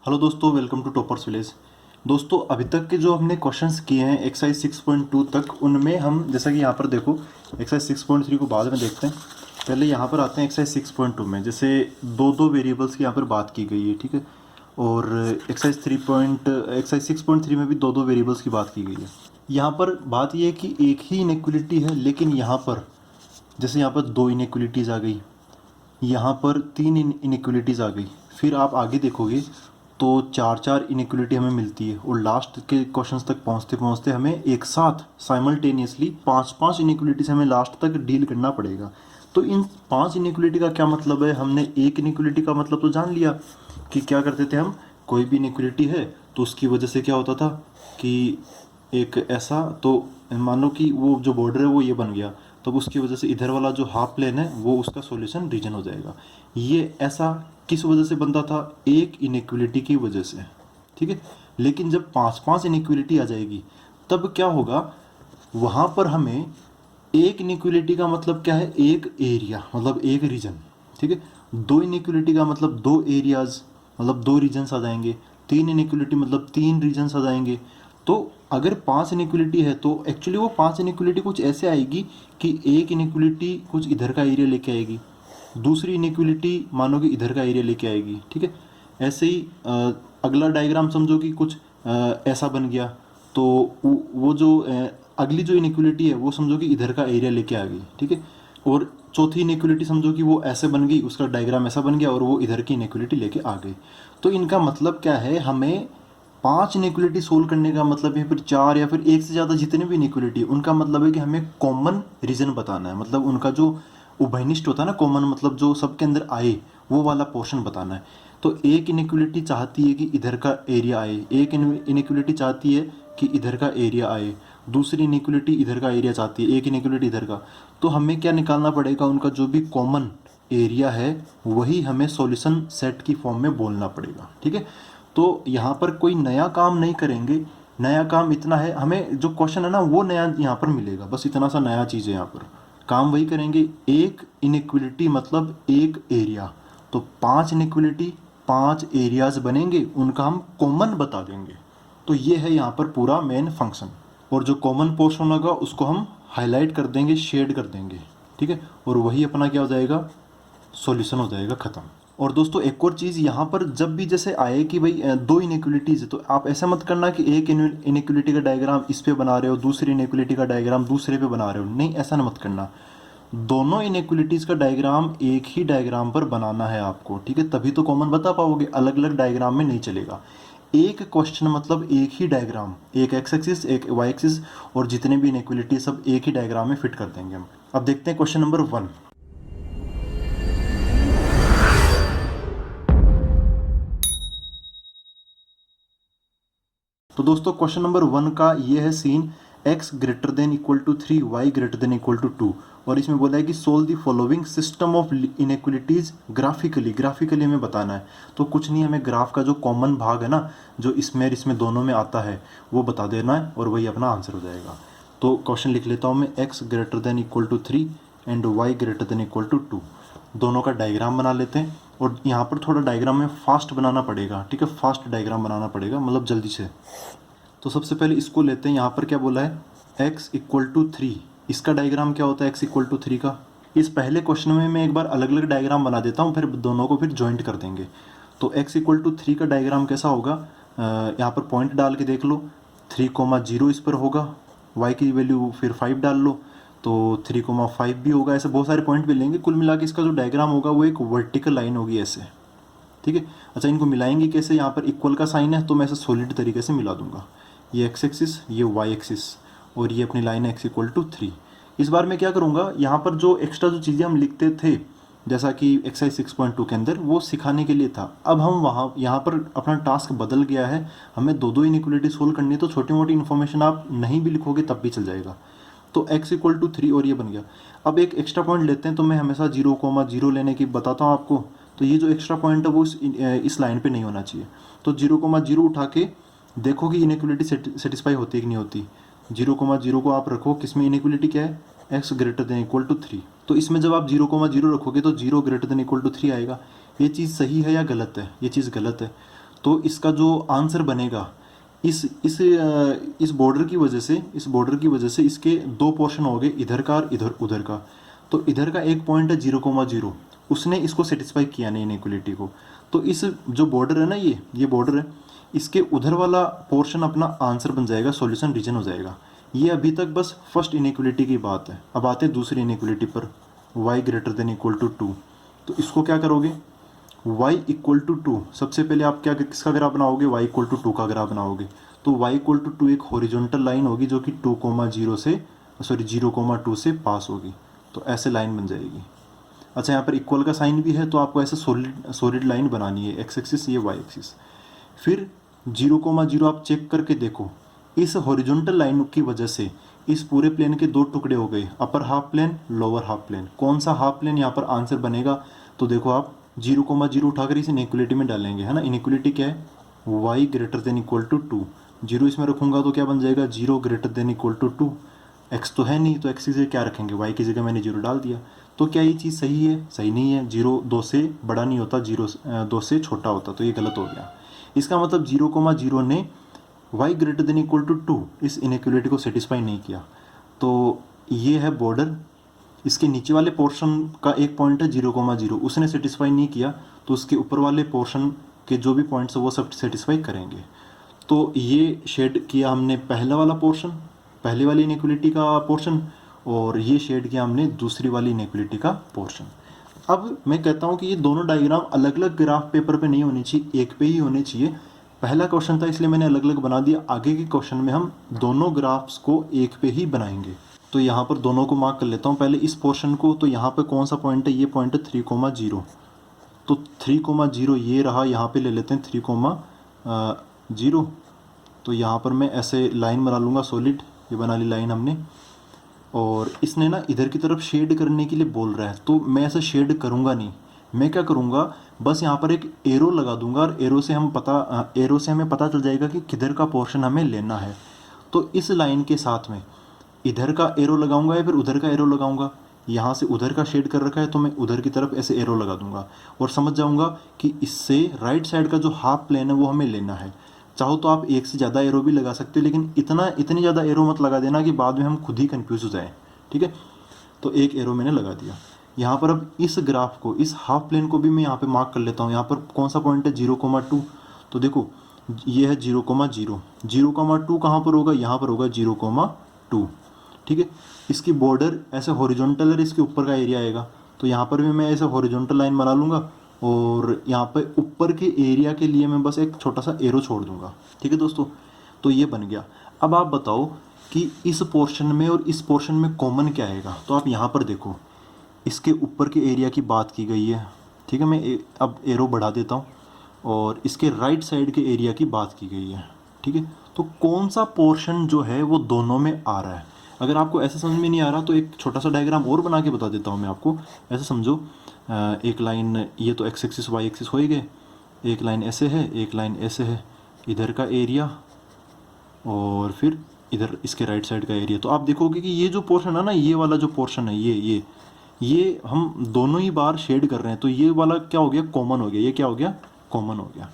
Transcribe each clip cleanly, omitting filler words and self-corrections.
Hello दोस्तों, welcome to toppers village. दोस्तों, अभी तक के जो हमने क्वेश्चंस किए हैं एक्सरसाइज 6.2 तक, उनमें हम जैसा कि यहाँ पर देखो एक्सरसाइज 6.3 को बाद में देखते हैं। पहले यहाँ पर आते हैं एक्सरसाइज 6.2 में, जैसे दो दो वेरिएबल्स की यहाँ पर बात की गई है, ठीक है। और एक्सरसाइज 6.3 में भी दो दो वेरिएबल्स की बात की गई है। यहाँ पर बात ये है कि एक ही इनइक्वलिटी है, लेकिन यहाँ पर जैसे यहाँ पर दो इनइक्वलिटीज़ आ गई, यहाँ पर तीन इनइक्वलिटीज़ आ गई, फिर आप आगे देखोगे तो चार चार इनइक्वलिटी हमें मिलती है, और लास्ट के क्वेश्चंस तक पहुँचते पहुँचते हमें एक साथ साइमल्टेनियसली पांच पांच इनइक्वलिटीज हमें लास्ट तक डील करना पड़ेगा। तो इन पांच इनइक्वलिटी का क्या मतलब है? हमने एक इनइक्वलिटी का मतलब तो जान लिया कि क्या करते थे हम, कोई भी इनइक्वलिटी है तो उसकी वजह से क्या होता था कि एक ऐसा, तो मान लो कि वो जो बॉर्डर है वो ये बन गया, तब उसकी वजह से इधर वाला जो हाफ प्लेन है वो उसका सॉल्यूशन रीजन हो जाएगा। ये ऐसा किस वजह से बनता था? एक इनइक्वलिटी की वजह से, ठीक है। लेकिन जब पांच पांच इनइक्वलिटी आ जाएगी तब क्या होगा? वहाँ पर हमें एक इनइक्वलिटी का मतलब क्या है? एक एरिया, मतलब एक रीजन, ठीक है। दो इनइक्वलिटी का मतलब दो एरियाज, मतलब दो रीजन्स आ जाएंगे। तीन इनइक्वलिटी मतलब तीन रीजन्स आ जाएंगे। तो अगर पांच इनइक्वलिटी है तो एक्चुअली वो पांच इनइक्वलिटी कुछ ऐसे आएगी कि एक इनइक्वलिटी कुछ इधर का एरिया लेके आएगी, दूसरी इनइक्वलिटी मानो कि इधर का एरिया लेके आएगी, ठीक है। ऐसे ही अगला डायग्राम समझो कि कुछ ऐसा बन गया, तो वो जो अगली जो इनइक्वलिटी है वो समझो कि इधर का एरिया लेके आ गई, ठीक है। और चौथी इनइक्वलिटी समझो कि वो ऐसे बन गई, उसका डायग्राम ऐसा बन गया और वो इधर की इनइक्वलिटी लेके आ गई। तो इनका मतलब क्या है? हमें पांच इनइक्वलिटी सोल्व करने का मतलब है, फिर चार या फिर एक से ज़्यादा जितने भी इनइक्वलिटी, उनका मतलब है कि हमें कॉमन रीजन बताना है, मतलब उनका जो उभयनिष्ठ होता है ना, कॉमन मतलब जो सबके अंदर आए, वो वाला पोर्शन बताना है। तो एक इनइक्वलिटी चाहती है कि इधर का एरिया आए, एक इनइक्वलिटी चाहती है कि इधर का एरिया आए, दूसरी इनइक्वलिटी इधर का एरिया चाहती है, एक इनइक्वलिटी इधर का। तो हमें क्या निकालना पड़ेगा? उनका जो भी कॉमन एरिया है वही हमें सॉल्यूशन सेट की फॉर्म में बोलना पड़ेगा, ठीक है। तो यहाँ पर कोई नया काम नहीं करेंगे। नया काम इतना है, हमें जो क्वेश्चन है ना वो नया यहाँ पर मिलेगा, बस इतना सा नया चीज़ है। यहाँ पर काम वही करेंगे, एक इनइक्वलिटी मतलब एक एरिया। तो पांच इनइक्वलिटी पांच एरियाज बनेंगे, उनका हम कॉमन बता देंगे। तो ये है यहाँ पर पूरा मेन फंक्शन। और जो कॉमन पोर्शन होगा उसको हम हाईलाइट कर देंगे, शेड कर देंगे, ठीक है। और वही अपना क्या हो जाएगा? सॉल्यूशन हो जाएगा, ख़त्म। और दोस्तों एक और चीज़ यहाँ पर जब भी जैसे आए कि भाई दो इनइक्वलिटीज़ है, तो आप ऐसा मत करना कि एक इनइक्वलिटी का डायग्राम इस पे बना रहे हो, दूसरी इनइक्वलिटी का डायग्राम दूसरे पे बना रहे हो। नहीं, ऐसा ना मत करना। दोनों इनइक्वलिटीज़ का डायग्राम एक ही डायग्राम पर बनाना है आपको, ठीक है। तभी तो कॉमन बता पाओगे, अलग अलग डायग्राम में नहीं चलेगा। एक क्वेश्चन मतलब एक ही डायग्राम, एक एक्स एक्सिस एक वाई एक्सिस, और जितने भी इनइक्वलिटी सब एक ही डायग्राम में फिट कर देंगे हम। अब देखते हैं क्वेश्चन नंबर 1। तो दोस्तों क्वेश्चन नंबर 1 का ये है scene, x greater than equal to 3, y greater than equal to 2। और इसमें बोला है कि solve the following system of inequalities graphically. Graphically हमें बताना है, तो कुछ नहीं, हमें ग्राफ का जो कॉमन भाग है ना, जो इसमें इसमें दोनों में आता है, वो बता देना है और वही अपना आंसर हो जाएगा। तो क्वेश्चन लिख लेता हूँ मैं, x greater than equal to 3 and y greater than equal to 2। दोनों का डायग्राम बना लेते हैं। और यहाँ पर थोड़ा डायग्राम में फास्ट बनाना पड़ेगा, ठीक है, फास्ट डायग्राम बनाना पड़ेगा, मतलब जल्दी से। तो सबसे पहले इसको लेते हैं। यहाँ पर क्या बोला है? x equal to 3। इसका डायग्राम क्या होता है x इक्वल टू 3 का? इस पहले क्वेश्चन में मैं एक बार अलग अलग डायग्राम बना देता हूँ, फिर दोनों को फिर ज्वाइंट कर देंगे। तो x इक्वल टू 3 का डायग्राम कैसा होगा? यहाँ पर पॉइंट डाल के देख लो, 3,0 इस पर होगा, y की वैल्यू फिर 5 डाल लो, तो 3,5 भी होगा। ऐसे बहुत सारे पॉइंट भी लेंगे। कुल मिला के इसका जो डायग्राम होगा वो एक वर्टिकल लाइन होगी ऐसे, ठीक है। अच्छा, इनको मिलाएंगे कैसे? यहाँ पर इक्वल का साइन है तो मैं ऐसे सॉलिड तरीके से मिला दूंगा। ये एक्स एक्सिस, ये वाई एक्सिस, और ये अपनी लाइन है एक्स इक्वल टू 3। इस बार मैं क्या करूँगा, यहाँ पर जो एक्स्ट्रा जो चीज़ें हम लिखते थे जैसा कि एक्सरसाइज 6.2 के अंदर, वो सिखाने के लिए था। अब हम वहाँ यहाँ पर अपना टास्क बदल गया है, हमें दो दो इनइक्वलिटी सोल्व करनी है। तो छोटी मोटी इन्फॉर्मेशन आप नहीं भी लिखोगे तब भी चल जाएगा। तो x इक्वल टू 3 और ये बन गया। अब एक एक्स्ट्रा पॉइंट लेते हैं, तो मैं हमेशा 0,0 लेने की बताता हूँ आपको। तो ये जो एक्स्ट्रा पॉइंट है वो इस लाइन पे नहीं होना चाहिए। तो 0,0 उठा के देखो कि इनइक्वलिटी सेटिस्फाई होती है कि नहीं होती। 0,0 को आप रखो, किसमें इनइक्वलिटी क्या है? x greater than equal to 3। तो इसमें जब आप 0,0 रखोगे तो 0 ग्रेटर देन इक्वल टू 3 आएगा। ये चीज़ सही है या गलत है? ये चीज़ गलत है। तो इसका जो आंसर बनेगा इस बॉर्डर की वजह से इसके दो पोर्शन हो गए, इधर का और इधर उधर का। तो इधर का एक पॉइंट है 0,0, उसने इसको सेटिस्फाई किया नहीं इनइक्वलिटी को। तो इस जो बॉर्डर है ना, ये बॉर्डर है, इसके उधर वाला पोर्शन अपना आंसर बन जाएगा, सॉल्यूशन रीजन हो जाएगा। ये अभी तक बस फर्स्ट इनइक्वलिटी की बात है। अब आते हैं दूसरी इनइक्वलिटी पर, y greater than equal to 2। तो इसको क्या करोगे, y इक्वल टू 2, सबसे पहले आप क्या किसका ग्राफ बनाओगे, y इक्वल टू 2 का ग्राफ बनाओगे। तो y इक्वल टू 2 एक हॉरिजॉन्टल लाइन होगी जो कि 0,2 से पास होगी। तो ऐसे लाइन बन जाएगी। अच्छा, यहाँ पर इक्वल का साइन भी है, तो आपको ऐसे सॉलिड लाइन बनानी है, एक्स एक्सिस ये वाई एक्सिस। फिर 0,0 आप चेक करके देखो, इस हॉरिजॉन्टल लाइन की वजह से इस पूरे प्लेन के दो टुकड़े हो गए, upper half plane, lower half plane. कौन सा हाफ प्लेन यहाँ पर आंसर बनेगा, तो देखो आप 0,0 उठाकर इसे इनइक्वलिटी में डालेंगे, है ना। इनइक्वलिटी क्या है, y greater than equal to 2। 0 इसमें रखूंगा तो क्या बन जाएगा, 0 greater than equal to 2। x तो है नहीं, तो x की जगह क्या रखेंगे, y की जगह मैंने 0 डाल दिया। तो क्या ये चीज़ सही है, सही नहीं है। 0 2 से बड़ा नहीं होता, 0 2 से छोटा होता, तो ये गलत हो गया। इसका मतलब 0,0 ने y greater than equal to 2 इस इनइक्वलिटी को सेटिस्फाई नहीं किया। तो ये है बॉर्डर, इसके नीचे वाले पोर्शन का एक पॉइंट है 0,0, उसने सेटिस्फाई नहीं किया, तो उसके ऊपर वाले पोर्शन के जो भी पॉइंट्स है वो सब सेटिस्फाई करेंगे। तो ये शेड किया हमने पहला वाला पोर्शन, पहले वाली इनइक्वलिटी का पोर्शन, और ये शेड किया हमने दूसरी वाली इनइक्वलिटी का पोर्शन। अब मैं कहता हूँ कि ये दोनों डायग्राम अलग अलग ग्राफ पेपर पे नहीं होनी चाहिए, एक पे ही होने चाहिए। पहला क्वेश्चन था इसलिए मैंने अलग अलग बना दिया, आगे के क्वेश्चन में हम दोनों ग्राफ्स को एक पे ही बनाएंगे। तो यहाँ पर दोनों को मार्क कर लेता हूँ, पहले इस पोर्शन को। तो यहाँ पे कौन सा पॉइंट है, ये पॉइंट है 3,0। तो 3,0 ये रहा, यहाँ पे ले लेते हैं 3,0। तो यहाँ पर मैं ऐसे लाइन बना लूँगा सॉलिड, ये बना ली लाइन हमने। और इसने ना इधर की तरफ शेड करने के लिए बोल रहा है, तो मैं ऐसा शेड करूँगा नहीं। मैं क्या करूँगा, बस यहाँ पर एक एरो लगा दूंगा, और एरो से हमें पता चल जाएगा कि किधर का पोर्शन हमें लेना है। तो इस लाइन के साथ में इधर का एरो लगाऊंगा या फिर उधर का एरो लगाऊंगा। यहाँ से उधर का शेड कर रखा है, तो मैं उधर की तरफ ऐसे एरो लगा दूंगा और समझ जाऊंगा कि इससे राइट साइड का जो हाफ प्लेन है वो हमें लेना है। चाहो तो आप एक से ज़्यादा एरो भी लगा सकते हो, लेकिन इतनी ज़्यादा एरो मत लगा देना कि बाद में हम खुद ही कंफ्यूज हो जाएं, ठीक है। तो एक एरो मैंने लगा दिया यहाँ पर। अब इस ग्राफ को, इस हाफ प्लेन को भी मैं यहाँ पे मार्क कर लेता हूँ। यहाँ पर कौन सा पॉइंट है, 0,2। तो देखो ये है 0,0, 0,2 कहाँ पर होगा, यहाँ पर होगा 0,2, ठीक है। इसकी बॉर्डर ऐसे हॉरिजॉन्टल है, इसके ऊपर का एरिया आएगा। तो यहाँ पर भी मैं ऐसे हॉरिजॉन्टल लाइन बना लूँगा, और यहाँ पे ऊपर के एरिया के लिए मैं बस एक छोटा सा एरो छोड़ दूंगा, ठीक है दोस्तों। तो ये बन गया। अब आप बताओ कि इस पोर्शन में और इस पोर्शन में कॉमन क्या आएगा। तो आप यहाँ पर देखो, इसके ऊपर के एरिया की बात की गई है, ठीक है। मैं अब एरो बढ़ा देता हूँ, और इसके राइट साइड के एरिया की बात की गई है, ठीक है। तो कौन सा पोर्शन जो है वो दोनों में आ रहा है। अगर आपको ऐसे समझ में नहीं आ रहा तो एक छोटा सा डायग्राम और बना के बता देता हूँ मैं आपको। ऐसे समझो, एक लाइन, ये तो एक्स एक्सिस वाई एक्सिस हो ही गए, एक लाइन ऐसे है, एक लाइन ऐसे है, इधर का एरिया और फिर इधर इसके राइट साइड का एरिया। तो आप देखोगे कि ये जो पोर्शन है ना, ये वाला जो पोर्शन है, ये हम दोनों ही बार शेड कर रहे हैं। तो ये वाला क्या हो गया, कॉमन हो गया। ये क्या हो गया, कॉमन हो गया।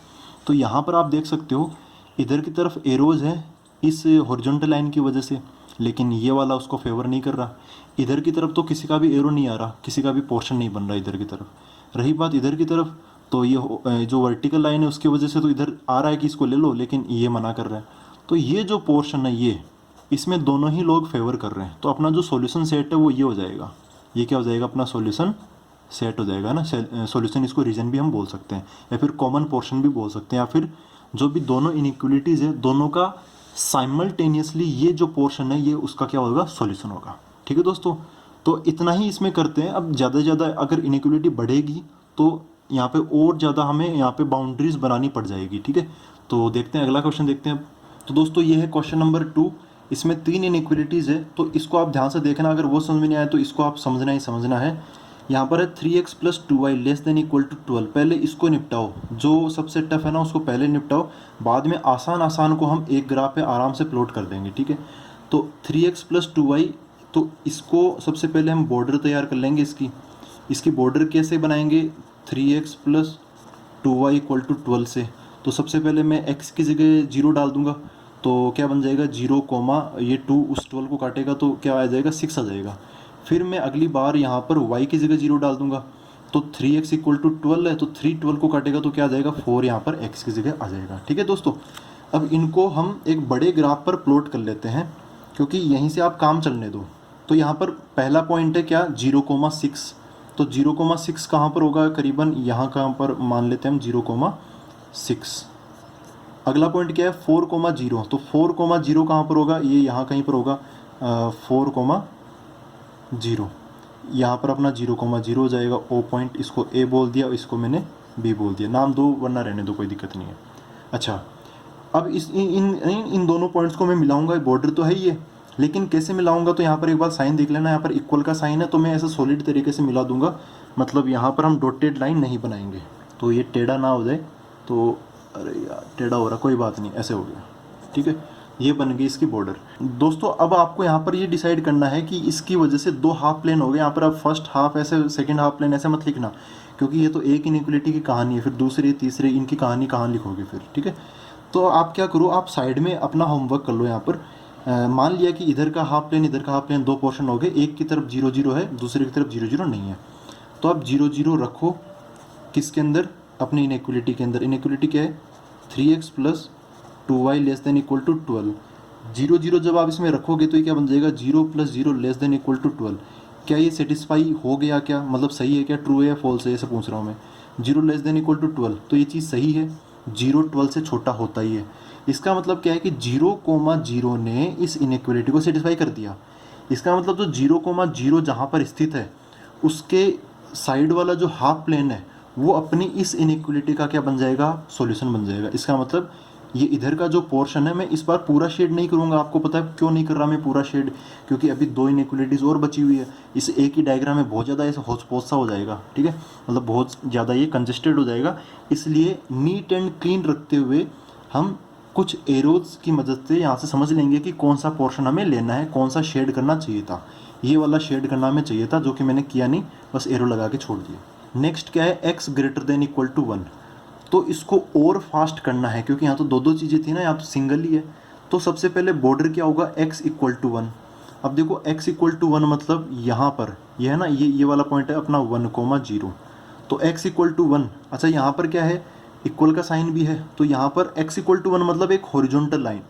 तो यहाँ पर आप देख सकते हो इधर की तरफ एरोज है इस हॉरिजॉन्टल लाइन की वजह से, लेकिन ये वाला उसको फेवर नहीं कर रहा। इधर की तरफ तो किसी का भी एरो नहीं आ रहा, किसी का भी पोर्शन नहीं बन रहा इधर की तरफ। रही बात इधर की तरफ, तो ये जो वर्टिकल लाइन है उसकी वजह से तो इधर आ रहा है कि इसको ले लो, लेकिन ये मना कर रहा है। तो ये जो पोर्शन है, ये इसमें दोनों ही लोग फेवर कर रहे हैं। तो अपना जो सॉल्यूशन सेट है वो ये हो जाएगा। ये क्या हो जाएगा, अपना सॉल्यूशन सेट हो जाएगा ना। सॉल्यूशन, इसको रीजन भी हम बोल सकते हैं, या फिर कॉमन पोर्शन भी बोल सकते हैं, या फिर जो भी दोनों इनइक्वलिटीज़ है दोनों का साइमल्टेनियसली ये जो पोर्शन है ये उसका क्या होगा, सॉल्यूशन होगा, ठीक है दोस्तों। तो इतना ही इसमें करते हैं। अब ज़्यादा से ज़्यादा अगर इनइक्वलिटी बढ़ेगी तो यहाँ पे और ज़्यादा हमें यहाँ पे बाउंड्रीज बनानी पड़ जाएगी, ठीक है। तो देखते हैं, अगला क्वेश्चन देखते हैं। तो दोस्तों ये है क्वेश्चन नंबर 2। इसमें 3 इनइक्वलिटीज़ है, तो इसको आप ध्यान से देखना। अगर वो समझ में नहीं आया तो इसको आप समझना ही समझना है। यहाँ पर है 3x + 2y less than equal to 12। पहले इसको निपटाओ, जो सबसे टफ है ना उसको पहले निपटाओ, बाद में आसान को हम एक ग्राफ पे आराम से प्लॉट कर देंगे, ठीक है। तो 3x + 2y, तो इसको सबसे पहले हम बॉर्डर तैयार कर लेंगे। इसकी बॉर्डर कैसे बनाएंगे, 3x + 2y = 12 से। तो सबसे पहले मैं x की जगह 0 डाल दूंगा, तो क्या बन जाएगा 0 कोमा ये 2 उस 12 को काटेगा तो क्या आ जाएगा 6 आ जाएगा। फिर मैं अगली बार यहाँ पर y की जगह 0 डाल दूंगा, तो 3x इक्वल टू 12 है, तो 3 12 को काटेगा तो क्या आ जाएगा 4 यहाँ पर x की जगह आ जाएगा। ठीक है दोस्तों, अब इनको हम एक बड़े ग्राफ पर प्लॉट कर लेते हैं क्योंकि यहीं से आप काम चलने दो। तो यहाँ पर पहला पॉइंट है क्या 0,6, तो 0,6 कहाँ पर होगा, करीबन यहाँ कहाँ पर मान लेते हैं हम 0,6। अगला पॉइंट क्या है 4,0, तो 4,0 कहाँ पर होगा, ये यहाँ कहीं पर होगा 4,0, यहाँ पर अपना 0,0 हो जाएगा। ओ पॉइंट इसको ए बोल दिया, इसको मैंने बी बोल दिया, नाम दो वरना रहने दो, कोई दिक्कत नहीं है। अच्छा, अब इस इन दोनों पॉइंट्स को मैं मिलाऊंगा, बॉर्डर तो है ही है, लेकिन कैसे मिलाऊंगा, तो यहाँ पर एक बार साइन देख लेना, यहाँ पर इक्वल का साइन है तो मैं ऐसे सॉलिड तरीके से मिला दूंगा, मतलब यहाँ पर हम डॉटेड लाइन नहीं बनाएंगे तो ये टेढ़ा ना हो जाए। तो अरे यार टेढ़ा हो रहा, कोई बात नहीं, ऐसे हो गया। ठीक है, ये बन गई इसकी बॉर्डर। दोस्तों अब आपको यहाँ पर ये डिसाइड करना है कि इसकी वजह से दो हाफ प्लेन हो गए। यहाँ पर आप फर्स्ट हाफ ऐसे, सेकंड हाफ प्लेन ऐसे मत लिखना, क्योंकि ये तो एक इनइक्वलिटी की कहानी है, फिर दूसरी तीसरी इनकी कहानी कहाँ लिखोगे फिर। ठीक है, तो आप क्या करो, आप साइड में अपना होमवर्क कर लो। यहाँ पर मान लिया कि इधर का हाफ प्लेन इधर का हाफ प्लेन दो पोर्शन हो गए, एक की तरफ 0 0 है, दूसरी की तरफ 0 0 नहीं है, तो आप 0 0 रखो किसके अंदर, अपनी इनइक्वलिटी के अंदर। इनइक्वलिटी क्या है 3x plus 2y less than equal to 12। 0 0 जब आप इसमें रखोगे तो ये क्या बन जाएगा 0 plus 0 less than equal to 12। क्या ये सेटिस्फाई हो गया, क्या मतलब सही है क्या, ट्रू है या फॉल्स है, ऐसे पूछ रहा हूँ मैं। 0 लेस देन इक्वल टू 12, तो ये चीज़ सही है, 0 12 से छोटा होता ही है। इसका मतलब क्या है कि 0,0 ने इस इनइक्वलिटी को सेटिस्फाई कर दिया। इसका मतलब जो 0,0 जहाँ पर स्थित है उसके साइड वाला जो हाफ प्लेन है वो अपनी इस इनइक्वलिटी का क्या बन जाएगा, सॉल्यूशन बन जाएगा। इसका मतलब ये इधर का जो पोर्शन है, मैं इस बार पूरा शेड नहीं करूँगा, आपको पता है क्यों नहीं कर रहा मैं पूरा शेड, क्योंकि अभी दो इनइक्वलिटीज़ और बची हुई है। इस एक ही डायग्राम में बहुत ज़्यादा ऐसा होच पोच सा हो जाएगा। ठीक है, मतलब बहुत ज़्यादा ये कंजेस्टेड हो जाएगा, इसलिए नीट एंड क्लीन रखते हुए हम कुछ एरोज की मदद से यहाँ से समझ लेंगे कि कौन सा पोर्शन हमें लेना है, कौन सा शेड करना चाहिए था। ये वाला शेड करना हमें चाहिए था, जो कि मैंने किया नहीं, बस एरो लगा के छोड़ दिया। नेक्स्ट क्या है x greater than equal to 1, तो इसको और फास्ट करना है क्योंकि यहाँ तो दो दो चीज़ें थी ना, यहाँ तो सिंगल ही है। तो सबसे पहले बॉर्डर क्या होगा x इक्वल टू 1। अब देखो x इक्वल टू 1 मतलब यहाँ पर ये है ना, ये वाला पॉइंट है अपना 1,0, तो x इक्वल टू 1। अच्छा यहाँ पर क्या है, इक्वल का साइन भी है, तो यहाँ पर x इक्वल टू 1 मतलब एक horizontal line,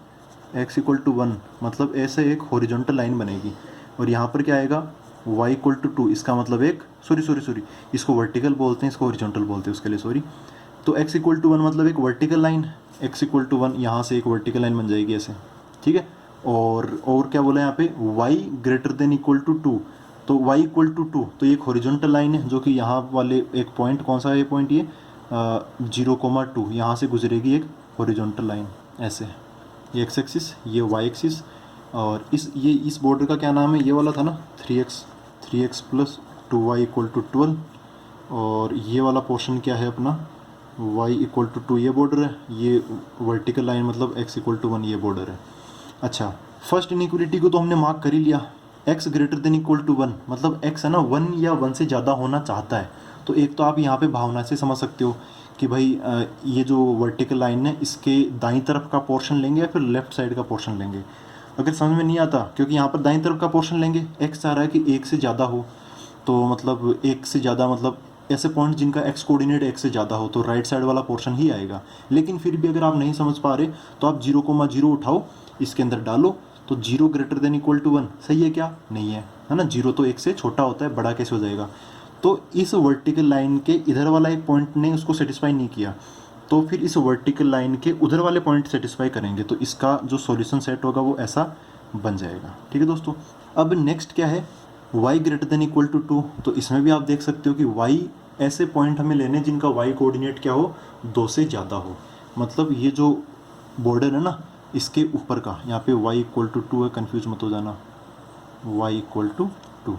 x equal to 1 मतलब ऐसे एक हॉरिजॉन्टल लाइन बनेगी। और यहाँ पर क्या आएगा y इक्वल टू 2, इसका मतलब एक सॉरी इसको वर्टिकल बोलते हैं, इसको हॉरिजॉन्टल बोलते हैं, उसके लिए सॉरी। तो x इक्वल टू 1 मतलब एक vertical line, x equal to 1 यहाँ से एक वर्टिकल लाइन बन जाएगी ऐसे। ठीक है, और क्या बोला यहाँ पे y greater than equal to 2, तो y इक्वल टू 2 तो ये एक हॉरिजॉन्टल लाइन है, जो कि यहाँ वाले एक पॉइंट, कौन सा है ये पॉइंट, ये 0,2 यहाँ से गुजरेगी एक हॉरिजॉन्टल लाइन ऐसे, ये x एक्सिस ये y एक्सिस। और इस बॉर्डर का क्या नाम है, ये वाला था ना 3x plus 2y equal to 12, और ये वाला पोर्शन क्या है अपना y इक्वल टू 2, ये बॉर्डर है, ये वर्टिकल लाइन मतलब x इक्वल टू 1 ये बॉर्डर है। अच्छा, फर्स्ट इनइक्वलिटी को तो हमने मार्क कर ही लिया, x greater than equal to 1 मतलब x है ना 1 या 1 से ज़्यादा होना चाहता है। तो एक तो आप यहाँ पे भावना से समझ सकते हो कि भाई ये जो वर्टिकल लाइन है इसके दाईं तरफ का पोर्शन लेंगे या फिर लेफ्ट साइड का पोर्शन लेंगे। अगर समझ में नहीं आता, क्योंकि यहाँ पर दाईं तरफ का पोर्शन लेंगे, x चाह रहा है कि 1 से ज़्यादा हो, तो मतलब 1 से ज़्यादा मतलब ऐसे पॉइंट जिनका x कोऑर्डिनेट 1 से ज़्यादा हो तो राइट साइड वाला पोर्शन ही आएगा। लेकिन फिर भी अगर आप नहीं समझ पा रहे तो आप 0,0 उठाओ, इसके अंदर डालो, तो 0 ग्रेटर देन इक्वल टू 1 सही है क्या, नहीं है, है ना, 0 तो 1 से छोटा होता है, बड़ा कैसे हो जाएगा। तो इस वर्टिकल लाइन के इधर वाला एक पॉइंट ने उसको सेटिस्फाई नहीं किया, तो फिर इस वर्टिकल लाइन के उधर वाले पॉइंट सेटिस्फाई करेंगे, तो इसका जो सॉल्यूशन सेट होगा वो ऐसा बन जाएगा। ठीक है दोस्तों, अब नेक्स्ट क्या है y greater than equal to 2, तो इसमें भी आप देख सकते हो कि y ऐसे पॉइंट हमें लेने जिनका y कोऑर्डिनेट क्या हो 2 से ज़्यादा हो, मतलब ये जो बॉर्डर है ना इसके ऊपर का, यहाँ पे y इक्वल टू 2 है, कन्फ्यूज मत हो जाना, y इक्वल टू 2,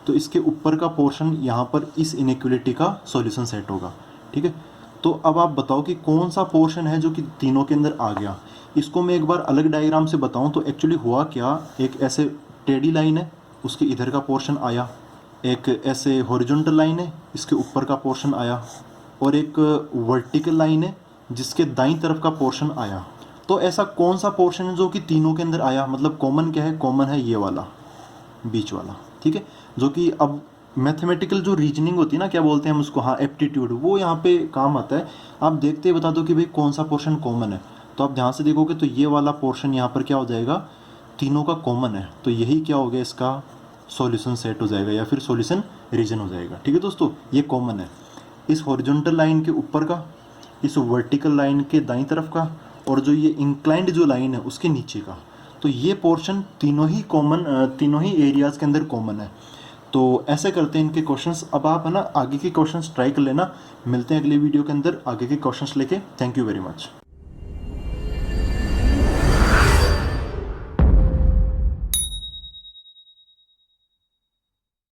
तो इसके ऊपर का पोर्शन यहाँ पर इस इनइक्वलिटी का सॉल्यूशन सेट होगा। ठीक है, तो अब आप बताओ कि कौन सा पोर्शन है जो कि तीनों के अंदर आ गया। इसको मैं एक बार अलग डायग्राम से बताऊं तो एक्चुअली हुआ क्या, एक ऐसे टेढ़ी लाइन है उसके इधर का पोर्शन आया, एक ऐसे हॉरिजॉन्टल लाइन है इसके ऊपर का पोर्शन आया, और एक वर्टिकल लाइन है जिसके दाईं तरफ का पोर्शन आया। तो ऐसा कौन सा पोर्शन है जो कि तीनों के अंदर आया, मतलब कॉमन क्या है, कॉमन है ये वाला बीच वाला, ठीक है। जो कि अब मैथमेटिकल जो रीजनिंग होती है ना, क्या बोलते हैं हम उसको, हाँ एप्टीट्यूड, वो यहाँ पे काम आता है। आप देखते ही बता दो कि भाई कौन सा पोर्शन कॉमन है। तो आप ध्यान से देखोगे तो ये वाला पोर्शन यहाँ पर क्या हो जाएगा, तीनों का कॉमन है, तो यही क्या हो गया, इसका सॉल्यूशन सेट हो जाएगा या फिर सॉल्यूशन रीजन हो जाएगा, ठीक है दोस्तों। ये कॉमन है इस हॉरिजॉन्टल लाइन के ऊपर का, इस वर्टिकल लाइन के दाईं तरफ का, और जो ये इंक्लाइंड जो लाइन है उसके नीचे का। तो ये पोर्शन तीनों ही कॉमन, तीनों ही एरियाज़ के अंदर कॉमन है। तो ऐसे करते हैं इनके क्वेश्चंस। अब आप है ना आगे के क्वेश्चंस ट्राई कर लेना। मिलते हैं अगले वीडियो के अंदर आगे के क्वेश्चंस लेके। Thank you very much.